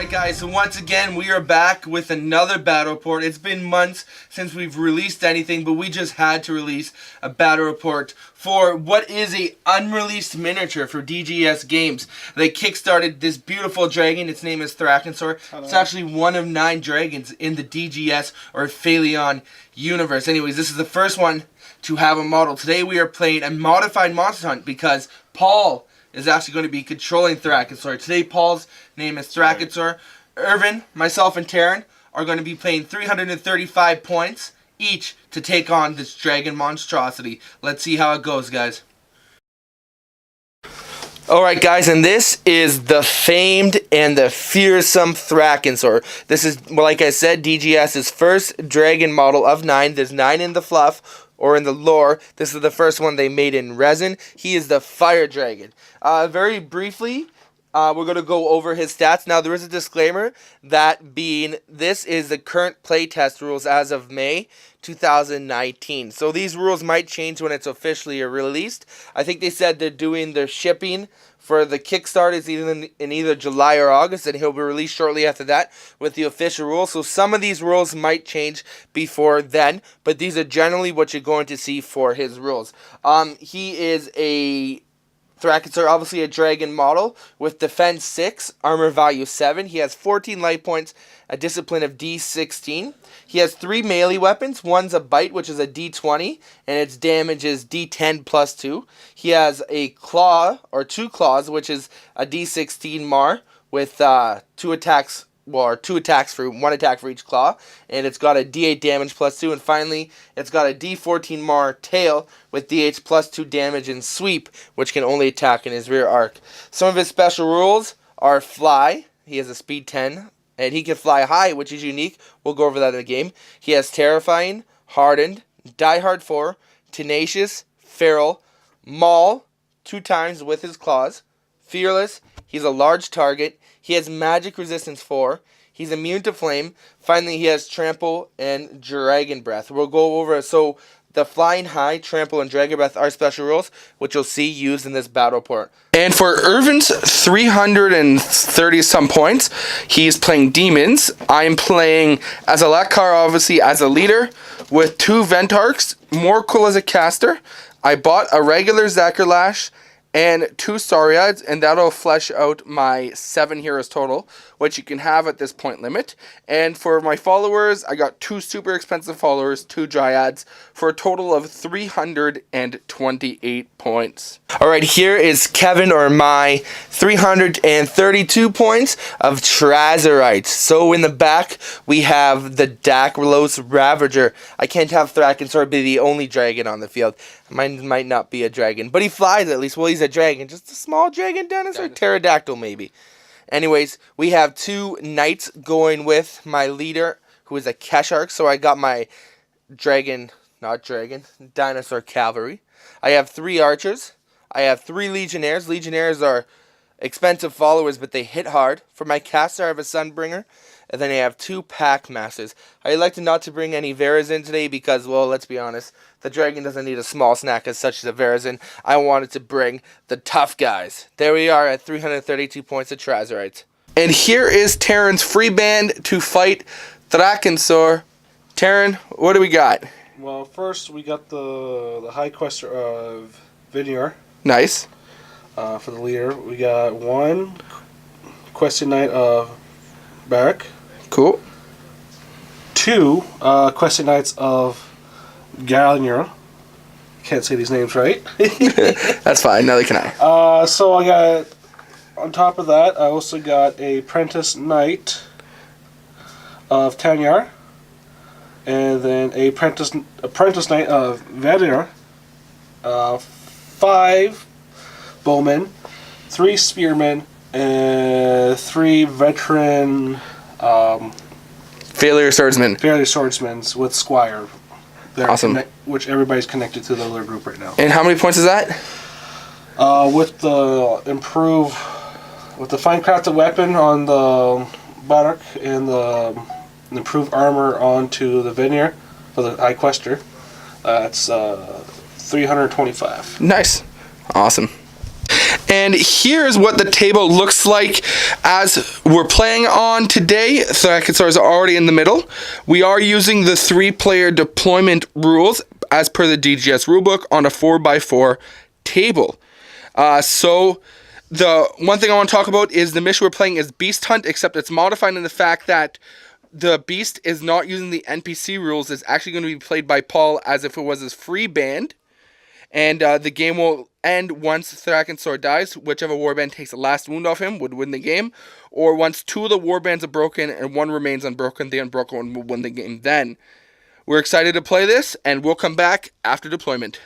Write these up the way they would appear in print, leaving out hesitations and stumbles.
Alright guys, so once again we are back with another battle report. It's been months since we've released anything, but we just had to release a battle report for what is a unreleased miniature for DGS Games. They kickstarted this beautiful dragon. Its name is Thrakansor. It's actually one of 9 dragons in the DGS or Phaleon universe. Anyways, this is the first one to have a model. Today we are playing a modified monster hunt because Paul is actually going to be controlling Thrakansor. Today Paul's name is Thrakansor. Irvin, myself, and Taryn are going to be playing 335 points each to take on this dragon monstrosity. Let's see how it goes, guys. Alright guys, and this is the famed and the fearsome Thrakansor. This is, like I said, DGS's first dragon model of 9. There's 9 in the fluff or in the lore. This is the first one they made in resin. He is the fire dragon. Very briefly, we're going to go over his stats. Now, there is a disclaimer that being this is the current playtest rules as of May 2019. So these rules might change when it's officially released. I think they said they're doing their shipping for the Kickstarter in either July or August, and he'll be released shortly after that with the official rules. So some of these rules might change before then, but these are generally what you're going to see for his rules. He is a Thrakansor, obviously a dragon model with defense 6, armor value 7. He has 14 life points, a discipline of D16. He has 3 melee weapons. One's a bite, which is a D20, and its damage is D10 plus 2. He has a claw, or 2 claws, which is a D16 mar with 2 attacks. Well, 2 attacks for 1 attack for each claw, and it's got a D8 damage plus 2, and finally, it's got a D14 mar tail with D8 plus 2 damage and sweep, which can only attack in his rear arc. Some of his special rules are fly. He has a speed 10, and he can fly high, which is unique. We'll go over that in the game. He has terrifying, hardened, diehard 4, tenacious, feral, maul 2 times with his claws, fearless. He's a large target. He has magic resistance 4. He's immune to flame. Finally, he has trample and dragon breath. We'll go over, so the flying high, trample, and dragon breath are special rules, which you'll see used in this battle report. And for Irvin's 330 some points, he's playing demons. I'm playing as a Lakar, obviously, as a leader, with 2 Ventarchs, more cool as a caster. I bought a regular Zakarlash and 2 Sauriads, and that'll flesh out my 7 heroes total, which you can have at this point limit. And for my followers, I got 2 super expensive followers, 2 Dryads, for a total of 328 points. Alright, here is Kevin, or my 332 points of Trazerites. So in the back, we have the Dakros Ravager. I can't have Thrakansor be the only dragon on the field. Mine might not be a dragon, but he flies at least. Well, he's a dragon. Just a small dragon dinosaur? Pterodactyl, maybe. Anyways, we have 2 knights going with my leader, who is a Keshark. So I got my dinosaur cavalry. I have 3 archers. I have 3 legionnaires. Legionnaires are expensive followers, but they hit hard. For my caster, I have a Sunbringer. And then I have 2 pack masters. I elected not to bring any Veras in today because, well, let's be honest, the dragon doesn't need a small snack as such as a Verazin. I wanted to bring the tough guys. There we are at 332 points of Trazerites. And here is Taryn's free band to fight Thrakansor. Taryn, what do we got? Well, first we got the High Quester of Vineyard. Nice. For the leader. We got 1 Question Knight of Barak. Cool. 2 Question Knights of Gallier. Can't say these names right. That's fine, neither can I. So I got, on top of that, I also got a Apprentice Knight of Tanyar. And then a Apprentice Knight of Vanir. 5 Bowmen, 3 Spearmen, and 3 veteran Failure Swordsman. Failure Swordsmen with Squire. Awesome. Which everybody's connected to the other group right now. And how many points is that? With the fine crafted weapon on the Barak and the improved armor onto the Vineyard for the High Quester, that's 325. Nice. Awesome. And here's what the table looks like as we're playing on today. Thrakansor is already in the middle. We are using the 3-player deployment rules as per the DGS rulebook on a 4x4 table. So the one thing I want to talk about is the mission we're playing is Beast Hunt, except it's modified in the fact that the Beast is not using the NPC rules. It's actually going to be played by Paul as if it was his free band. And the game will end once Thrakansor dies. Whichever warband takes the last wound off him would win the game. Or once 2 of the warbands are broken and 1 remains unbroken, the unbroken one will win the game then. We're excited to play this, and we'll come back after deployment.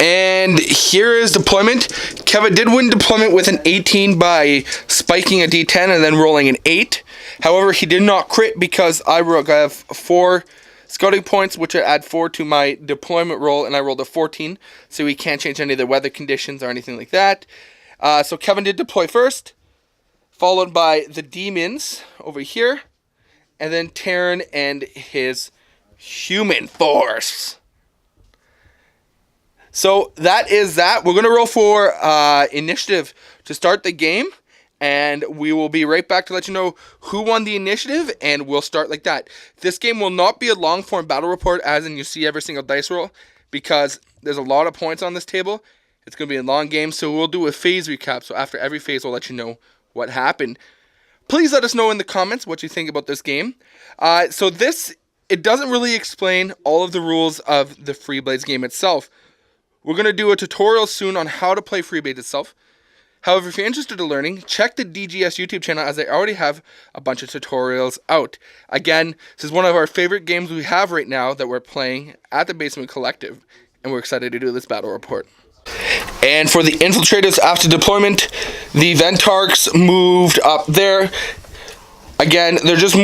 And here is deployment. Kevin did win deployment with an 18 by spiking a D10 and then rolling an 8. However, he did not crit because I have 4 scouting points, which I add 4 to my deployment roll, and I rolled a 14, so we can't change any of the weather conditions or anything like that. So Kevin did deploy first, followed by the demons over here, and then Terran and his human force. So that is that. We're going to roll for initiative to start the game. And we will be right back to let you know who won the initiative, and we'll start like that. This game will not be a long-form battle report, as in you see every single dice roll, because there's a lot of points on this table. It's going to be a long game, so we'll do a phase recap. So after every phase, we'll let you know what happened. Please let us know in the comments what you think about this game. It doesn't really explain all of the rules of the Freeblades game itself. We're going to do a tutorial soon on how to play Freeblades itself. However, if you're interested in learning, check the DGS YouTube channel, as they already have a bunch of tutorials out. Again, this is one of our favorite games we have right now that we're playing at the Basement Collective, and we're excited to do this battle report. And for the infiltrators after deployment, the Ventarks moved up there. Again, they're just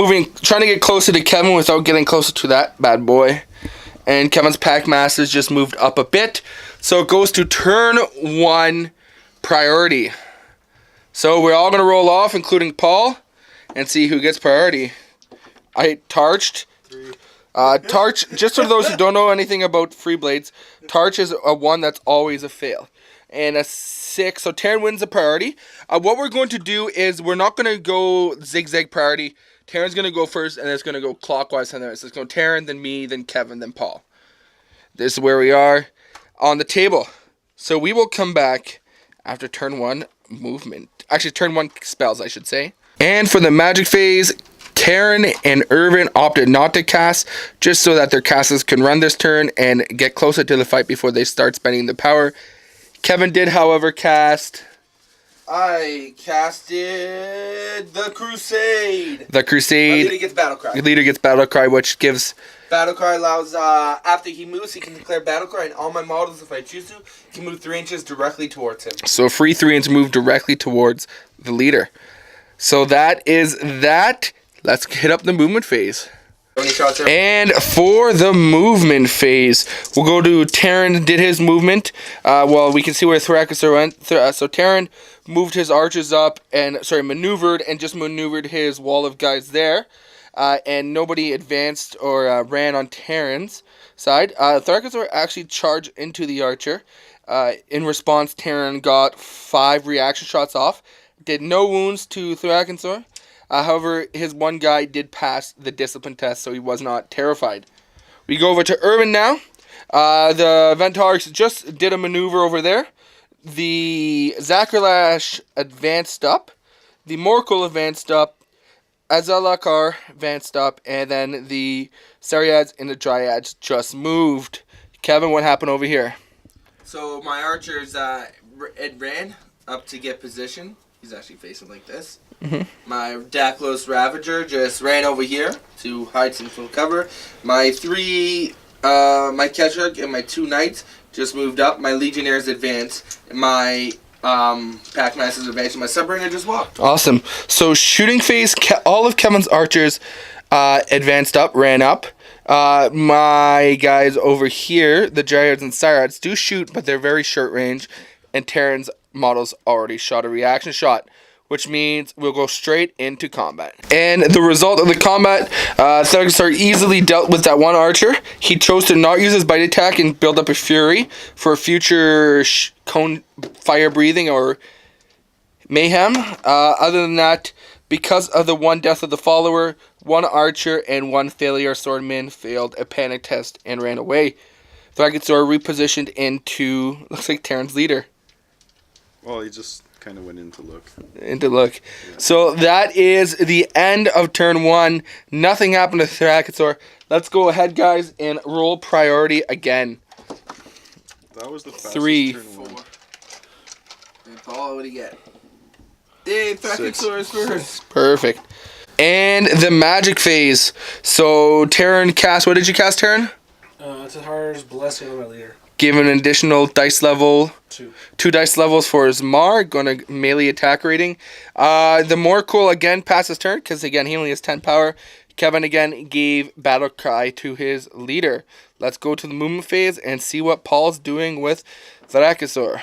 trying to get closer to Kevin without getting closer to that bad boy. And Kevin's Pack Masters just moved up a bit. So it goes to turn 1 priority. So we're all going to roll off, including Paul, and see who gets priority. I Tarched. Tarch, just for those who don't know anything about Freeblades, Tarch is a 1 that's always a fail. And a 6, so Terran wins the priority. What we're going to do is we're not going to go zigzag priority. Terran's going to go first, and it's going to go clockwise from there. So it's going to go Terran, then me, then Kevin, then Paul. This is where we are on the table. So we will come back after turn 1 movement. Actually, turn 1 spells, I should say. And for the magic phase, Terran and Irvin opted not to cast, just so that their casters can run this turn and get closer to the fight before they start spending the power. Kevin did, however, cast... I casted the Crusade. The Crusade. My leader gets Battlecry. The leader gets Battlecry, which gives... Battlecry allows, after he moves, he can declare Battlecry, and all my models, if I choose to, can move 3 inches directly towards him. So free 3 inches move directly towards the leader. So that is that. Let's hit up the movement phase. And for the movement phase, we'll go to Terran did his movement. Well, we can see where Thrakansor went. So Terran moved his archers up and, maneuvered and just maneuvered his wall of guys there. And nobody advanced or ran on Terran's side. Thrakansor actually charged into the archer. In response, Terran got 5 reaction shots off. Did no wounds to Thrakansor. However, his one guy did pass the discipline test, so he was not terrified. We go over to Irvin now. The Ventarks just did a maneuver over there. The Zakarlash advanced up. The Morkul advanced up. Azalakar advanced up. And then the Sariads and the Dryads just moved. Kevin, what happened over here? So my archers ran up to get position. He's actually facing like this. Mm-hmm. My Daklos Ravager just ran over here to hide some full cover. My my Ketchuk and my 2 Knights just moved up. My Legionnaires advanced. My Packmasters advanced. And my Subbringer just walked. Awesome. So shooting phase, all of Kevin's archers advanced up, ran up. My guys over here, the Dryads and Sirads, do shoot, but they're very short range. And Terran's models already shot a reaction shot. which means we'll go straight into combat. And the result of the combat, Thrakansor easily dealt with that one archer. He chose to not use his bite attack and build up a fury for future cone fire breathing or mayhem. Other than that, because of the one death of the follower, one archer and one failure swordman failed a panic test and ran away. Thrakansor repositioned into, looks like Terran's leader. Well, he just kind of went in to look. Yeah. So that is the end of turn 1. Nothing happened to Thrakansor. Let's go ahead, guys, and roll priority again. That was the fastest 3. turn 1. And Paul, what do you get? Hey, Thrakansor is first. Perfect. And the magic phase. So Terran cast, what did you cast, Terran? Tahar's Blessing on my leader. Give an additional dice level. 2. 2 dice levels for his Mar. Going to melee attack rating. The Morkul again passes turn because again he only has 10 power. Kevin again gave battle cry to his leader. Let's go to the movement phase and see what Paul's doing with Thrakansor.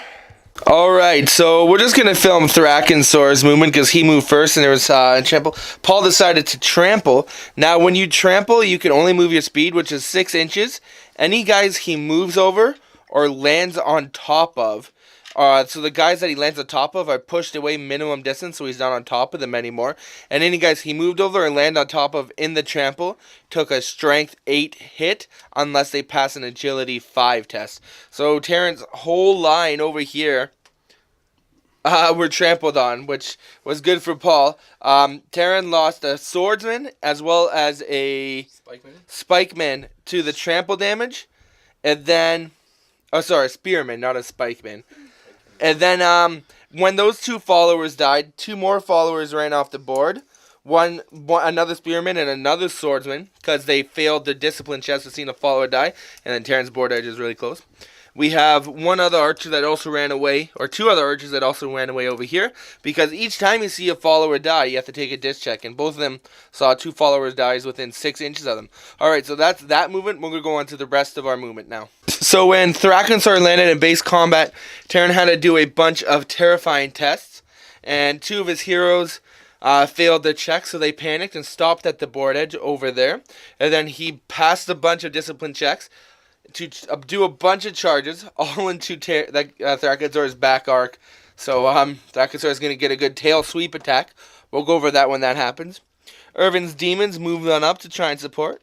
Alright, so we're just going to film Thrakansor's movement because he moved first and there was trample. Paul decided to trample. Now when you trample, you can only move your speed, which is 6 inches. Any guys he moves over or lands on top of. So the guys that he lands on top of are pushed away minimum distance, so he's not on top of them anymore. And any guys he moved over and land on top of in the trample took a strength 8 hit unless they pass an agility 5 test. So Terran's whole line over here were trampled on, which was good for Paul. Terran lost a swordsman as well as a spikeman to the trample damage. And then, oh sorry, spearman, not a spikeman. And then when those 2 followers died, 2 more followers ran off the board. One another spearman and another swordsman because they failed the discipline chest to see a follower die. And then Terran's board edge is really close. We have one other archer that also ran away, or 2 other archers that also ran away over here. Because each time you see a follower die, you have to take a dis check. And both of them saw 2 followers die within 6 inches of them. Alright, so that's that movement. We're going to go on to the rest of our movement now. So when Thrakansor landed in base combat, Terran had to do a bunch of terrifying tests. And 2 of his heroes failed the check, so they panicked and stopped at the board edge over there. And then he passed a bunch of discipline checks to do a bunch of charges, all into Thrakansor's back arc. So Thrakensor is going to get a good tail sweep attack. We'll go over that when that happens. Irvin's demons moved on up to try and support.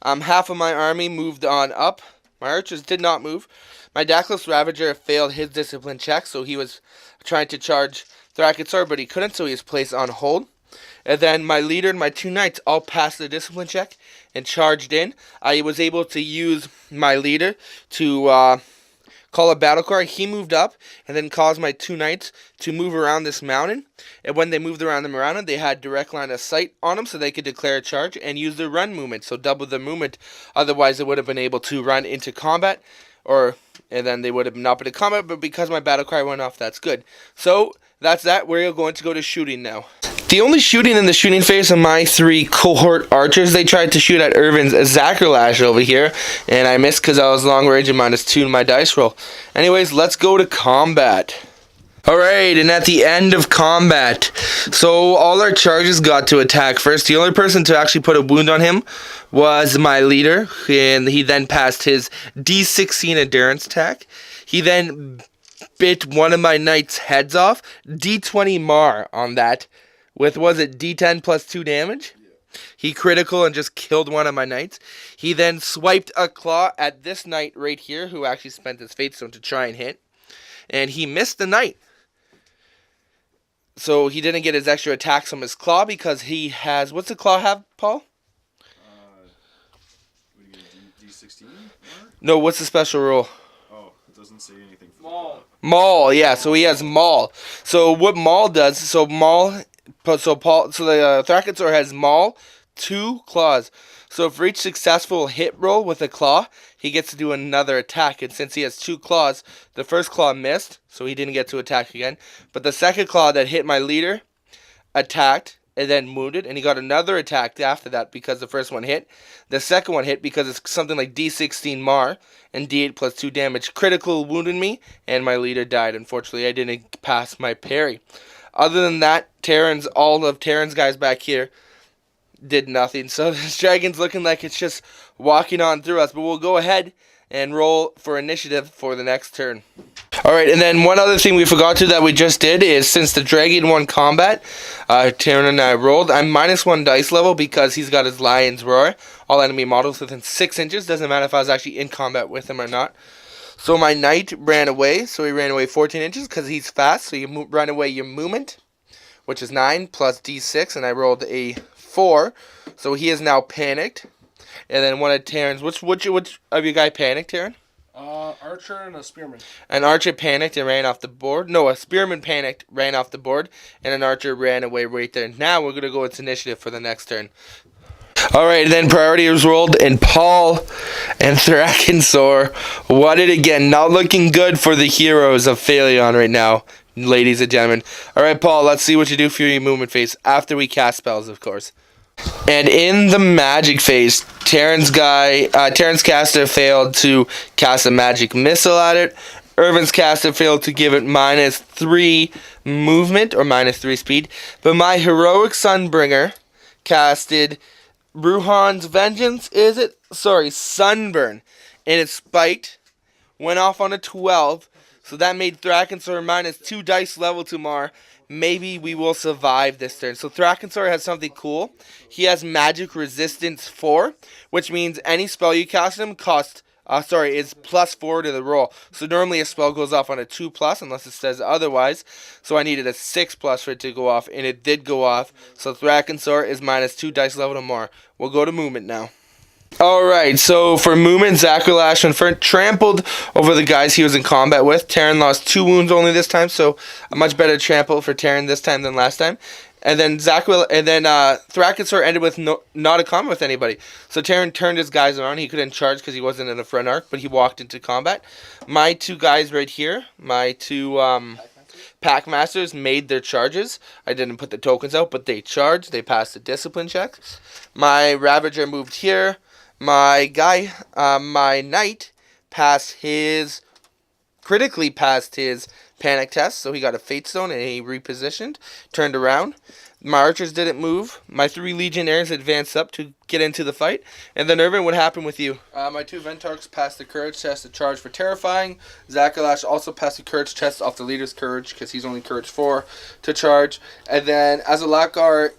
Half of my army moved on up. My archers did not move. My Dakless Ravager failed his discipline check, so he was trying to charge Thrakansor, but he couldn't, so he was placed on hold. And then my leader and my 2 knights all passed the discipline check and charged in. I was able to use my leader to call a battle cry. He moved up and then caused my 2 knights to move around this mountain. And when they moved around the mountain, they had direct line of sight on them so they could declare a charge and use the run movement. So double the movement. Otherwise, they would have been able to run into combat. And then they would have not been in combat. But because my battle cry went off, that's good. So that's that. We're going to go to shooting now. The only shooting in the shooting phase of my 3 cohort archers, they tried to shoot at Irvin's Zackerlash over here, and I missed because I was long range and -2 in my dice roll. Anyways, let's go to combat. Alright, and at the end of combat, so all our charges got to attack first. The only person to actually put a wound on him was my leader, and he then passed his D16 endurance attack. He then bit one of my knights' heads off, D20 Mar on that. With, was it D10 plus 2 damage? Yeah. He critical and just killed one of my knights. He then swiped a claw at this knight right here, who actually spent his Fate Stone to try and hit. And he missed the knight. So he didn't get his extra attacks from his claw because he has... What's the claw have, Paul? What do you get, D16? No, what's the special rule? Oh, it doesn't say anything. Maul, yeah, so he has Maul. So what Maul does, so the Thrakansor has Maul, 2 claws. So for each successful hit roll with a claw, he gets to do another attack. And since he has 2 claws, the first claw missed, so he didn't get to attack again. But the second claw that hit my leader attacked and then wounded, and he got another attack after that because the first one hit. The second one hit because it's something like D16 Mar and D8 plus 2 damage. Critical wounded me, and my leader died. Unfortunately, I didn't pass my parry. Other than that, all of Terran's guys back here did nothing. So this dragon's looking like it's just walking on through us. But we'll go ahead and roll for initiative for the next turn. Alright, and then one other thing we forgot to that we just did is since the dragon won combat, Terran and I rolled. I'm -1 dice level because he's got his Lion's Roar. All enemy models within 6 inches. Doesn't matter if I was actually in combat with him or not. So my knight ran away. So he ran away 14 inches because he's fast. So you run away your movement, which is 9 plus d6. And I rolled a 4. So he is now panicked. And then one of Terran's. Which of you guys panicked, Terran? Archer and a spearman. An archer panicked and ran off the board. No, a spearman panicked, ran off the board, and an archer ran away right there. Now we're going to go into initiative for the next turn. Alright, then priority was rolled, and Paul and Thrakansor won it again. Not looking good for the heroes of Phaleon right now, ladies and gentlemen. Alright, Paul, let's see what you do for your movement phase, after we cast spells, of course. And in the magic phase, Terran's caster failed to cast a magic missile at it. Irvin's caster failed to give it -3 movement or -3 speed. But my heroic Sunbringer casted Bruhan's Vengeance, Sunburn. And it spiked, went off on a 12. So that made Thrakansor -2 dice level to Mar. Maybe we will survive this turn. So Thrakansor has something cool. He has magic resistance 4, which means any spell you cast him is +4 to the roll. So normally a spell goes off on a 2+ unless it says otherwise. So I needed a 6+ for it to go off, and it did go off. So Thrakansor is -2 dice level to more. We'll go to movement now. Alright, so for movement, Zakulash and Fern trampled over the guys he was in combat with. Terran lost 2 wounds only this time, so a much better trample for Terran this time than last time. And then Thrakansor ended with not a combat with anybody. So Terran turned his guys around. He couldn't charge because he wasn't in the front arc, but he walked into combat. My 2 guys right here, my 2 Pack Masters made their charges. I didn't put the tokens out, but they charged. They passed the discipline check. My Ravager moved here. My knight critically passed his panic test, so he got a fate stone and he repositioned, turned around. My archers didn't move. My 3 legionnaires advanced up to get into the fight. And then Irvin, what happened with you? My 2 Ventarks passed the courage test to charge for terrifying. Zakulash also passed the courage test off the leader's courage because he's only courage 4 to charge. And then Azalakar,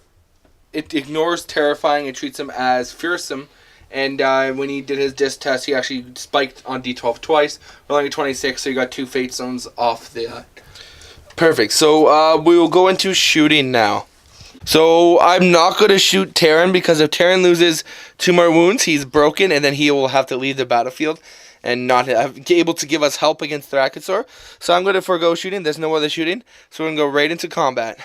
it ignores terrifying and treats him as fearsome. And when he did his disc test, he actually spiked on D12 twice, rolling a 26, so he got 2 fate zones off the... Perfect. So we will go into shooting now. So I'm not going to shoot Terran because if Terran loses 2 more wounds, he's broken, and then he will have to leave the battlefield and not be able to give us help against Thrakansor. So I'm going to forego shooting. There's no other shooting, so we're going to go right into combat.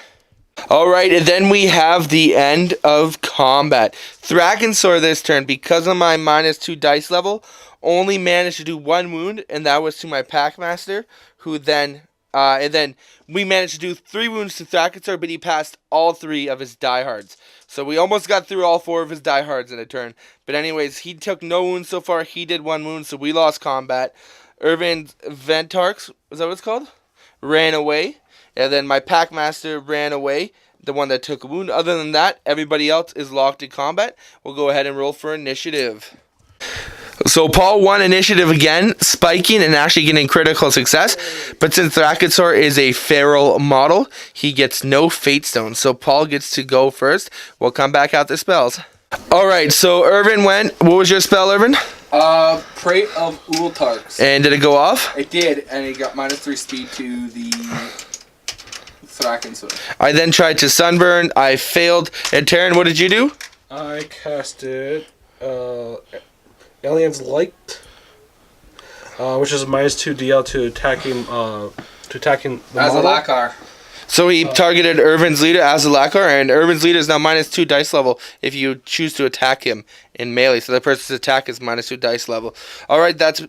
Alright, and then we have the end of combat. Thrakansor this turn, because of my -2 dice level, only managed to do 1 wound, and that was to my Packmaster, who then, and then we managed to do 3 wounds to Thrakansor, but he passed all 3 of his diehards. So we almost got through all 4 of his diehards in a turn. But anyways, he took no wounds so far, he did 1 wound, so we lost combat. Irvin's Ventarks, is that what it's called? Ran away. And then my Packmaster ran away, the one that took a wound. Other than that, everybody else is locked in combat. We'll go ahead and roll for initiative. So Paul won initiative again, spiking and actually getting critical success. But since Thrakansor is a feral model, he gets no fate stones. So Paul gets to go first. We'll come back out the spells. Alright, so Irvin went. What was your spell, Irvin? Prey of Ultarks. And did it go off? It did, and it got -3 speed to the... Thrakansor. I then tried to Sunburn. I failed. And Terran, what did you do? I casted Alien's Light, which is -2 DL to attacking the Azalakar. So he targeted Irvin's leader, Azalakar, and Irvin's leader is now -2 dice level if you choose to attack him in melee. So the person's attack is -2 dice level. Alright, that's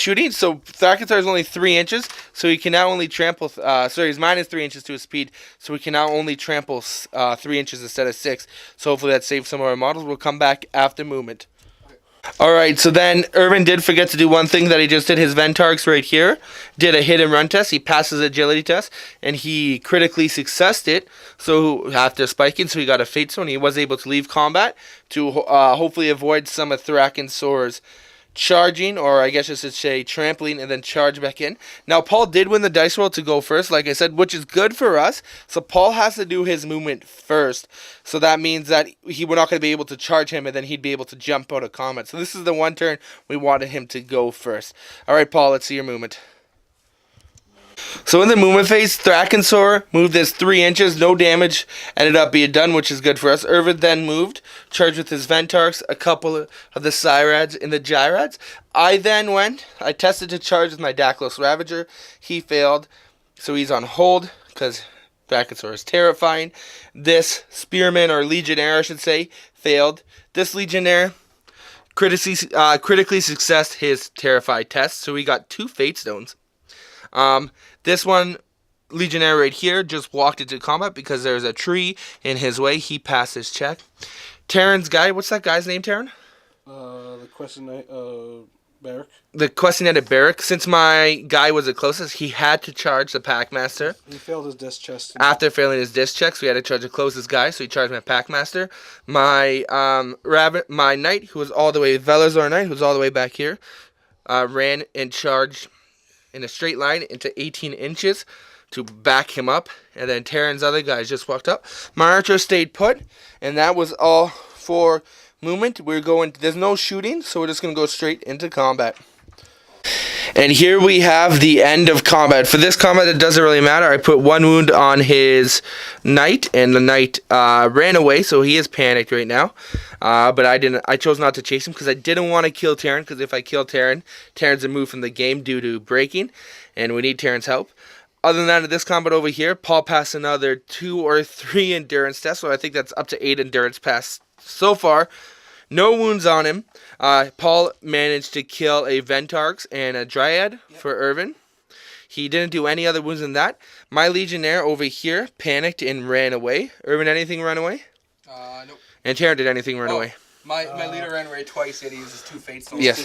shooting. So Thrakansor is only 3 inches, so he can now only trample... he's -3 inches to his speed, so he can now only trample 3 inches instead of 6. So hopefully that saves some of our models. We'll come back after movement. Alright, so then Irvin did forget to do one thing that he just did. His Ventarks right here did a hit and run test. He passed his agility test, and he critically successed it. So after spiking, so he got a Fate Stone. He was able to leave combat to hopefully avoid some of Thrakansor's charging, or I guess I should say trampling, and then charge back in. Now, Paul did win the dice roll to go first, like I said, which is good for us. So Paul has to do his movement first. So that means that we're not going to be able to charge him, and then he'd be able to jump out of combat. So this is the one turn we wanted him to go first. All right, Paul, let's see your movement. So in the movement phase, Thrakansor moved this 3 inches, no damage, ended up being done, which is good for us. Irvin then moved, charged with his Ventarks, a couple of the Cyrads and the Gyrads. I then I tested to charge with my Daklos Ravager. He failed, so he's on hold, because Thrakansor is terrifying. This Spearman, or Legionnaire I should say, failed. This Legionnaire critically successed his Terrified test, so he got 2 Fate Stones. This one, Legionnaire right here, just walked into combat because there's a tree in his way. He passed his check. Terran's guy, what's that guy's name, Terran? The question Barrack. The question at Barrack. Since my guy was the closest, he had to charge the Packmaster. He failed his disc chest. After failing his disc check, so he had to charge the closest guy, so he charged my Packmaster. My my knight, who was all the way, Velazor Knight, who was all the way back here, ran and charged in a straight line into 18 inches to back him up, and then Terran's other guys just walked up. My archer stayed put, and that was all for movement. There's no shooting, so we're just going to go straight into combat. And here we have the end of combat. For this combat, it doesn't really matter. I put 1 wound on his knight, and the knight ran away, so he is panicked right now. But I chose not to chase him because I didn't want to kill Terran, because if I kill Terran, Terran's removed from the game due to breaking, and we need Terran's help. Other than that, in this combat over here, Paul passed another 2 or 3 endurance tests, so I think that's up to 8 endurance passes so far. No wounds on him. Paul managed to kill a Ventarks and a Dryad for Irvin. He didn't do any other wounds than that. My Legionnaire over here panicked and ran away. Irvin, anything run away? Nope. And Terran, did anything run away? My leader ran away twice, yet he uses 2 Fate Stones. Yes.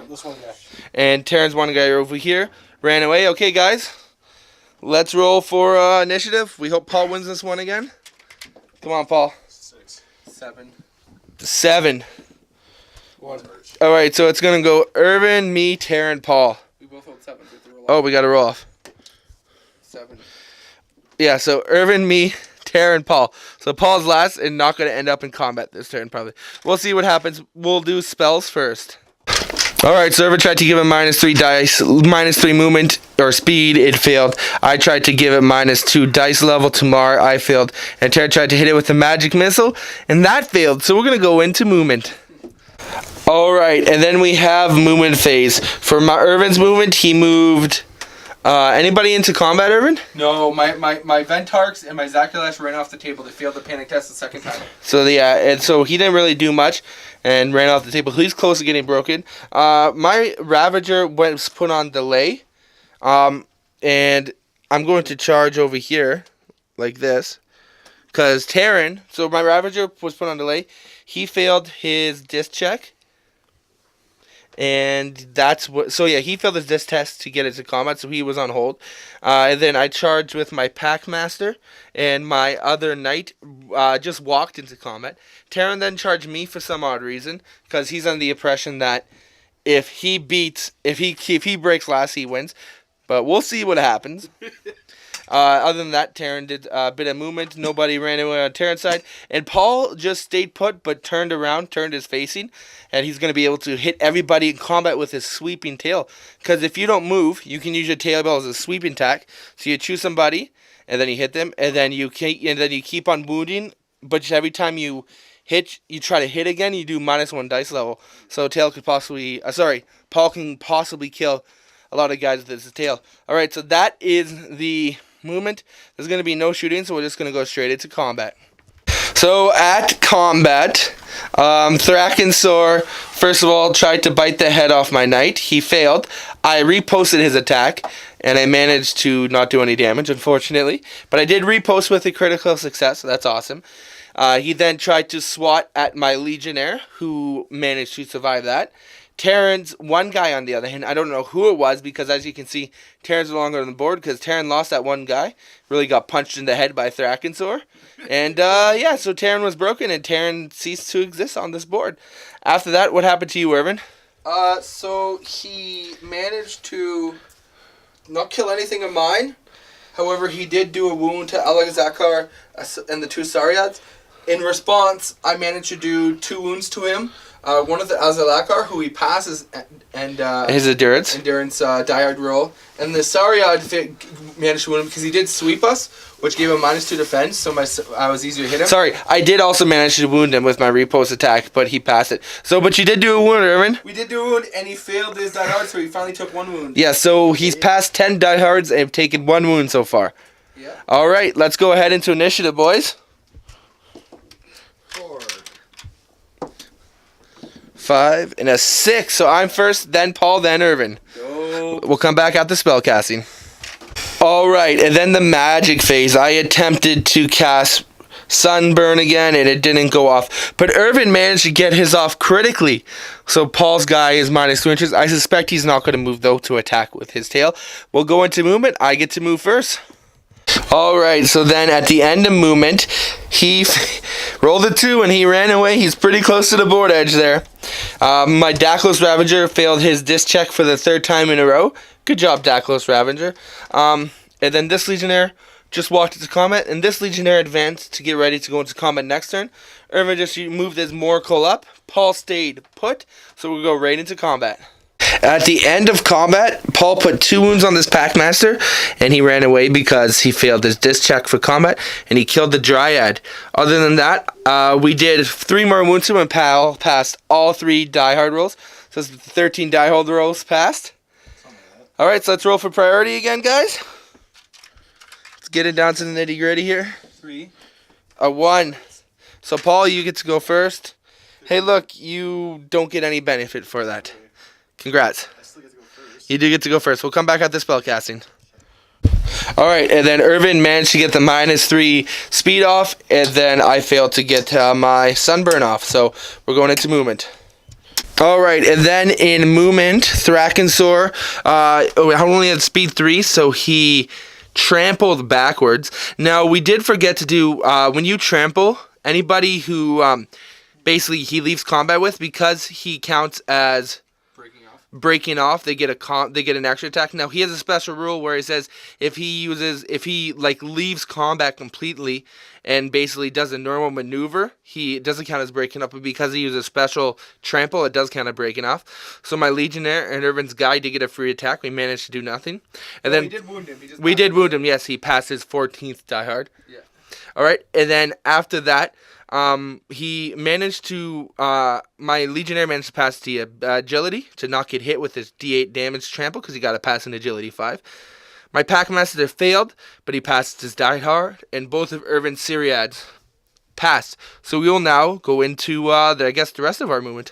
This one guy. And Terran's one guy over here ran away. Okay, guys, let's roll for initiative. We hope Paul wins this one again. Come on, Paul. 6. 7. 7. 1. All right, so it's gonna go Irvin, me, Terran, Paul. We both hold 7. So roll Oh, we got to roll off. 7. Yeah, so Irvin, me, Terran, Paul. So Paul's last and not going to end up in combat this turn, probably. We'll see what happens. We'll do spells first. Alright, so Irvin tried to give it -3 dice, -3 movement or speed. It failed. I tried to give it -2 dice level to Mar. I failed. And Terran tried to hit it with the magic missile, and that failed. So we're going to go into movement. Alright, and then we have movement phase. For my Irvin's movement, he moved... anybody into combat, Irvin? No, my Ventarks and my Zaculash ran off the table. They failed the panic test the second time. So yeah, and so he didn't really do much and ran off the table. He's close to getting broken. My Ravager was put on delay. And I'm going to charge over here like this. Because Terran, so my Ravager was put on delay. He failed his disc check. And that's what. So yeah, he failed his disc test to get into combat, so he was on hold. And then I charged with my Packmaster, and my other knight just walked into combat. Terran then charged me for some odd reason, because he's under the impression that if he breaks last, he wins. But we'll see what happens. Other than that, Terran did a bit of movement. Nobody ran away on Terran's side. And Paul just stayed put, but turned around, turned his facing. And he's going to be able to hit everybody in combat with his sweeping tail. Because if you don't move, you can use your tail bell as a sweeping attack. So you choose somebody, and then you hit them, and then you keep on wounding. But every time you hit, you try to hit again, you do -1 dice level. So Paul can possibly kill a lot of guys with his tail. All right, so that is the movement. There's going to be no shooting, so we're just going to go straight into combat. So at combat, Thrakansor, first of all, tried to bite the head off my knight. He failed. I reposted his attack, and I managed to not do any damage, unfortunately. But I did repost with a critical success, so that's awesome. He then tried to swat at my Legionnaire, who managed to survive that. Terran's one guy on the other hand, I don't know who it was, because as you can see, Terran's no longer on the board because Terran lost that one guy. Really got punched in the head by Thrakansor. And yeah, so Terran was broken and Terran ceased to exist on this board. After that, what happened to you, Irvin? So he managed to not kill anything of mine. However, he did do a wound to Alexakar and the two Saryads. In response, I managed to do 2 wounds to him. One of the Azalakar, who he passes, and His endurance. diehard roll. And the Saryad managed to win him because he did sweep us, which gave him -2 defense, so I was easier to hit him. Sorry, I did also manage to wound him with my repost attack, but he passed it. So, but you did do a wound, Irvin? We did do a wound, and he failed his diehard, so he finally took 1 wound. Yeah, so he's passed 10 diehards and taken 1 wound so far. Yeah. All right, let's go ahead into initiative, boys. 4. 5 and a 6. So I'm first, then Paul, then Irvin. Go. We'll come back after spellcasting. All right, and then the magic phase. I attempted to cast Sunburn again, and it didn't go off. But Irvin managed to get his off critically. So Paul's guy is -2 inches. I suspect he's not going to move, though, to attack with his tail. We'll go into movement. I get to move first. All right, so then at the end of movement, he rolled a 2 and he ran away. He's pretty close to the board edge there. My Daklos Ravager failed his disc check for the 3rd time in a row. Good job, Daklos Ravager. And then this Legionnaire just walked into combat, and this Legionnaire advanced to get ready to go into combat next turn. Irvin just moved his Moracle up. Paul stayed put, so we'll go right into combat. At the end of combat, Paul put 2 wounds on this Packmaster, and he ran away because he failed his disc check for combat, and he killed the Dryad. Other than that, we did 3 more wounds to him, and Paul passed all 3 diehard rolls. So 13 diehard rolls passed. Alright, so let's roll for priority again, guys. Let's get it down to the nitty gritty here. 3. A 1. So Paul, you get to go first. Hey, look, you don't get any benefit for that. Congrats. I still get to go first. You do get to go first. We'll come back at the spellcasting. Alright, and then Irvin managed to get the -3 speed off, and then I failed to get my Sunburn off. So we're going into movement. Alright, and then in movement, Thrakansor only had speed 3, so he trampled backwards. Now, we did forget to do, when you trample, anybody who basically he leaves combat with, because he counts as breaking off, they get an extra attack. Now he has a special rule where he says if he leaves combat completely and basically does a normal maneuver, it doesn't count as breaking up, but because he uses a special trample, it does count as breaking off. So my Legionnaire and Irvin's guy did get a free attack. We managed to do nothing. And then we did wound him. We did wound him, yes, he passed his 14th diehard. Yeah. Alright, and then after that, he managed to, my Legionnaire managed to pass the agility to not get hit with his D8 damage trample because he got a pass in agility 5. My Packmaster failed, but he passed his diehard, and both of Irvin's Syriads passed. So we will now go into, the rest of our movement.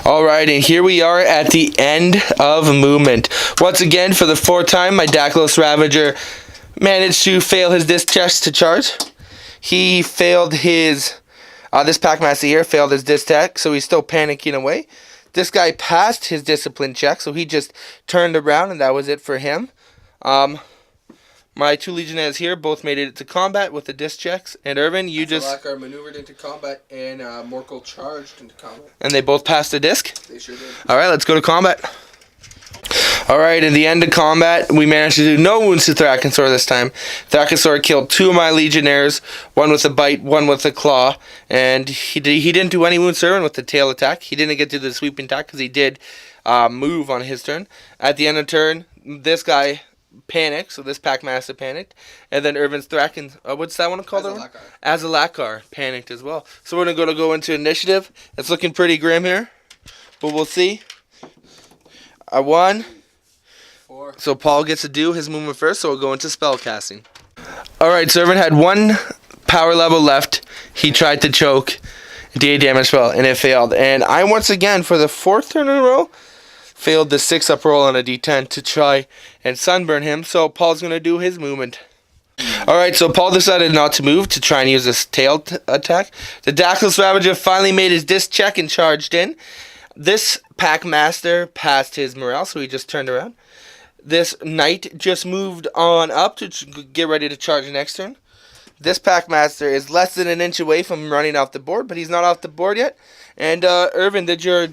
Alright, and here we are at the end of movement. Once again, for the 4th time, my Daklos Ravager managed to fail his disc checks to charge. He failed his, this Packmaster here failed his disc check, so he's still panicking away. This guy passed his discipline check, so he just turned around, and that was it for him. My 2 Legionnaires here both made it to combat with the disc checks, and Irvin, you just... Salakar maneuvered into combat, and Morkel charged into combat. And they both passed the disc? They sure did. Alright, let's go to combat. Alright, in the end of combat, we managed to do no wounds to Thrakansor this time. Thrakansor killed 2 of my Legionnaires, one with a bite, one with a claw, and he didn't do any wounds to Irvin with the tail attack. He didn't get to the sweeping attack because he did move on his turn. At the end of turn, this guy panicked, so this Packmaster panicked, and then Irvin's what's that one called? Azalakar panicked as well. So we're going to go into initiative. It's looking pretty grim here, but we'll see. I won. 4. So Paul gets to do his movement first, so we'll go into spellcasting. Alright, so Irvin had 1 power level left. He tried to choke, D8 damage spell, and it failed. And I once again, for the 4th turn in a row, failed the 6-up roll on a D10 to try and sunburn him. So Paul's going to do his movement. Alright, so Paul decided not to move to try and use his tail attack. The Daclus Ravager finally made his disc check and charged in. This Pack Master passed his morale, so he just turned around. This Knight just moved on up to get ready to charge next turn. This Pack Master is less than an inch away from running off the board, but he's not off the board yet. And Irvin, did your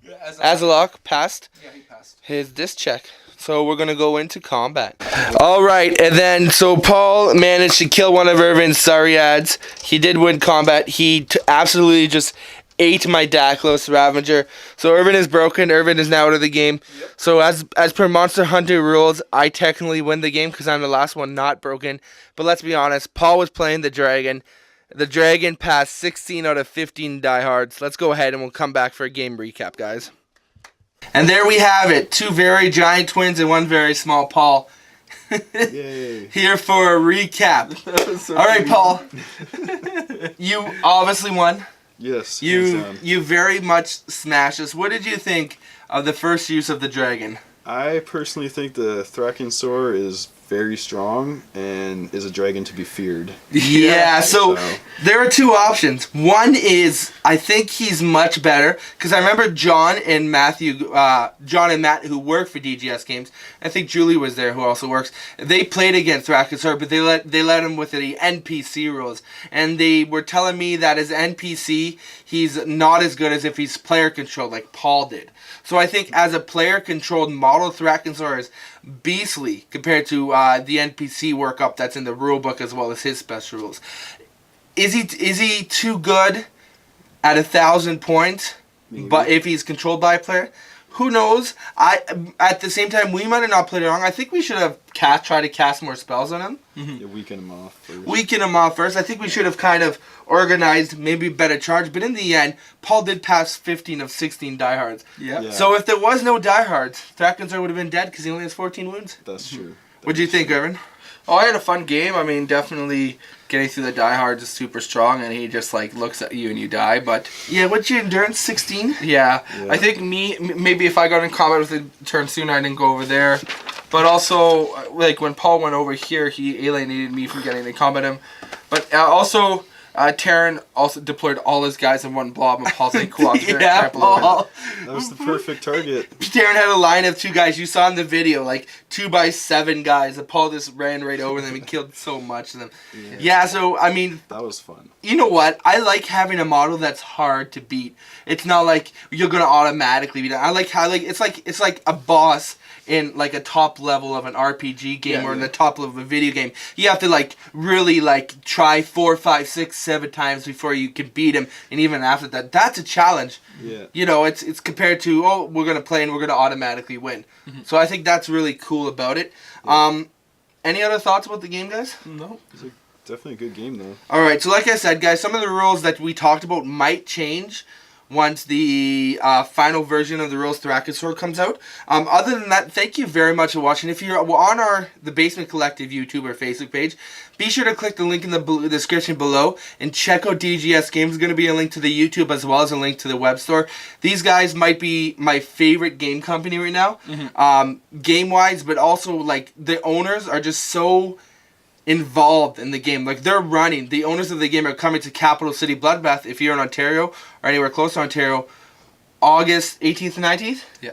Azalok passed he passed. his disc check. So we're going to go into combat. Alright, and then so Paul managed to kill one of Irvin's Sariads. He did win combat. He absolutely just ate my Daclus Ravager. So Irvin is broken. Irvin is now out of the game. Yep. So as per Monster Hunter rules, I technically win the game because I'm the last one not broken. But let's be honest, Paul was playing the Dragon. The Dragon passed 16 out of 15 diehards. Let's go ahead and we'll come back for a game recap, guys. And there we have it. 2 very giant twins and 1 very small Paul. Yay. Here for a recap. So all right, Paul. You obviously won. Yes. You very much smashed us. What did you think of the first use of the Dragon? I personally think the Thrakansor is very strong and is a dragon to be feared. Yeah, so there are 2 options. One is I think he's much better because I remember John and Matt who work for DGS Games. I think Julie was there who also works. They played against Thrakansor, but they let him with the NPC rules, and they were telling me that as NPC he's not as good as if he's player controlled like Paul did. So I think as a player controlled model, Thrakansor is beastly compared to the NPC workup that's in the rulebook as well as his special rules. Is he too good at 1,000 points? Maybe. But if he's controlled by a player, who knows? At the same time, we might have not played it wrong. I think we should have tried to cast more spells on him. Yeah, weaken him off first. Weaken him off first. I think we should have kind of organized maybe better charge. But in the end, Paul did pass 15 of 16 diehards. Yeah. So if there was no diehards, Thrakansor would have been dead because he only has 14 wounds. That's true. What'd you think, Irvin? Oh, I had a fun game. I mean, definitely getting through the diehards is super strong, and he just like looks at you and you die. But Yeah, what's your endurance? 16? yeah, I think maybe if I got in combat with the turn sooner, I didn't go over there. But also, like when Paul went over here, he alienated me from getting to combat him. But also, Taryn also deployed all his guys in one blob, and Paul's like, cool, Yeah, Paul. That was the perfect target. Darren had a line of 2 guys. You saw in the video, like 2x7 guys. And Paul just ran right over them and killed so much of them. Yeah, so I mean, That was fun. you know what? I like having a model that's hard to beat. It's not like you're gonna automatically beat it. I like how it's like a boss in like a top level of an RPG game or in the top level of a video game. You have to like really like try 4, 5, 6, 7 times before you can beat him, and even after that, that's a challenge. Yeah. You know, it's compared to we're gonna play and we're gonna automatically win. So I think that's really cool about it. Any other thoughts about the game, guys? No. Definitely a good game though. All right, so like I said, guys, some of the rules that we talked about might change once the final version of the rules Thrakansor comes out. Other than that, thank you very much for watching. If you're on the Basement Collective YouTube or Facebook page, be sure to click the link in the description below and check out DGS Games. There's going to be a link to the YouTube as well as a link to the web store. These guys might be my favorite game company right now, game-wise, but also like the owners are just so involved in the game. Like the owners of the game are coming to Capital City Bloodbath if you're in Ontario or anywhere close to Ontario, August 18th and 19th. Yeah.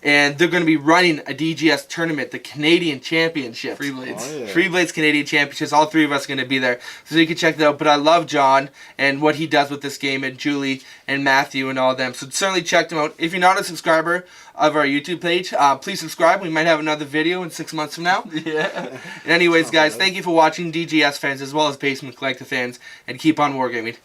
And they're going to be running a DGS tournament, the Canadian Championships. Free Blades. Oh, yeah. Free Blades Canadian Championships. All 3 of us are going to be there. So you can check that out. But I love John and what he does with this game, and Julie and Matthew and all of them. So certainly check them out. If you're not a subscriber of our YouTube page, please subscribe. We might have another video in 6 months from now. Yeah. Anyways, guys, thank you for watching, DGS fans as well as Basement Collective fans. And keep on wargaming.